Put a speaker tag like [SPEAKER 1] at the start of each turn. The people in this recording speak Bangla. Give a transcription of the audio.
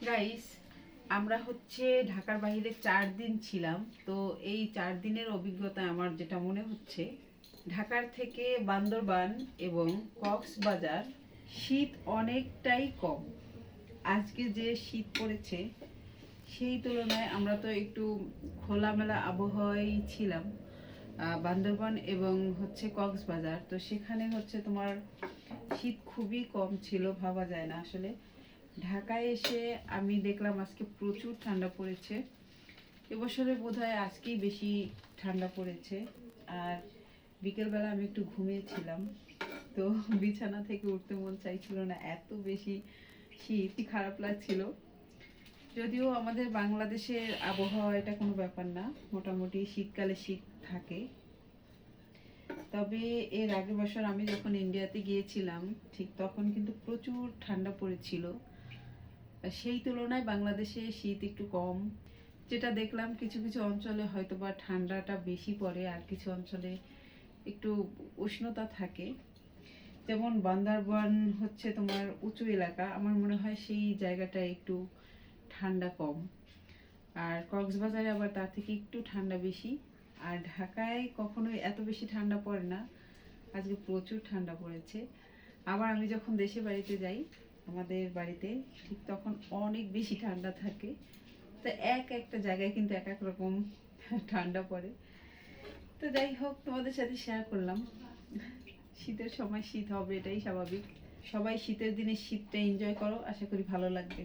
[SPEAKER 1] গাইস, আমরা হচ্ছে ঢাকার বাইরে 4 দিন ছিলাম। তো এই 4 দিনের অভিজ্ঞতা আমার যেটা মনে হচ্ছে, ঢাকার থেকে বান্দরবান এবং কক্সবাজার শীত অনেকটাই কম। আজকে যে শীত পড়েছে সেই তুলনায় আমরা তো একটু খোলামেলা আবহাওয়ায় ছিলাম। বান্দরবান এবং হচ্ছে কক্সবাজার, তো সেখানে হচ্ছে তোমার শীত খুবই কম ছিল, ভাবা যায় না আসলে। ঢাকায় এসে আমি দেখলাম আজকে প্রচুর ঠান্ডা পড়েছে। এবছরে বোধহয় আজকেই বেশি ঠান্ডা পড়েছে। আর বিকেলবেলা আমি একটু ঘুমিয়েছিলাম, তো বিছানা থেকে উঠতে মন চাইছিল না, এত বেশি শীত, খারাপ লাগছিল। যদিও আমাদের বাংলাদেশের আবহাওয়া এটা কোনো ব্যাপার না, মোটামুটি শীতকালে শীত থাকে। তবে এর আগের বছর আমি যখন ইন্ডিয়াতে গিয়েছিলাম ঠিক তখন কিন্তু প্রচুর ঠান্ডা পড়েছিল। সেই তুলনায় বাংলাদেশে শীত একটু কম। যেটা দেখলাম কিছু কিছু অঞ্চলে হয়তো বা ঠান্ডাটা বেশি পড়ে, আর কিছু অঞ্চলে একটু উষ্ণতা থাকে। যেমন বান্দরবান হচ্ছে তোমার উঁচু এলাকা, আমার মনে হয় সেই জায়গাটা একটু ঠান্ডা কম। আর কক্সবাজারে আবার তার থেকে একটু ঠান্ডা বেশি। আর ঢাকায় কখনোই এত বেশি ঠান্ডা পড়ে না, আজকে প্রচুর ঠান্ডা পড়েছে। আবার আমি যখন দেশে বাড়িতে যাই, আমাদের বাড়িতে ঠিক তখন অনেক বেশি ঠান্ডা থাকে। তো একটা জায়গায় কিন্তু এক এক রকম ঠান্ডা পড়ে। তো যাই হোক, তোমাদের সাথে শেয়ার করলাম। শীতের সময় শীত হবে, এটাই স্বাভাবিক। সবাই শীতের দিনে শীতটা এনজয় করো, আশা করি ভালো লাগবে।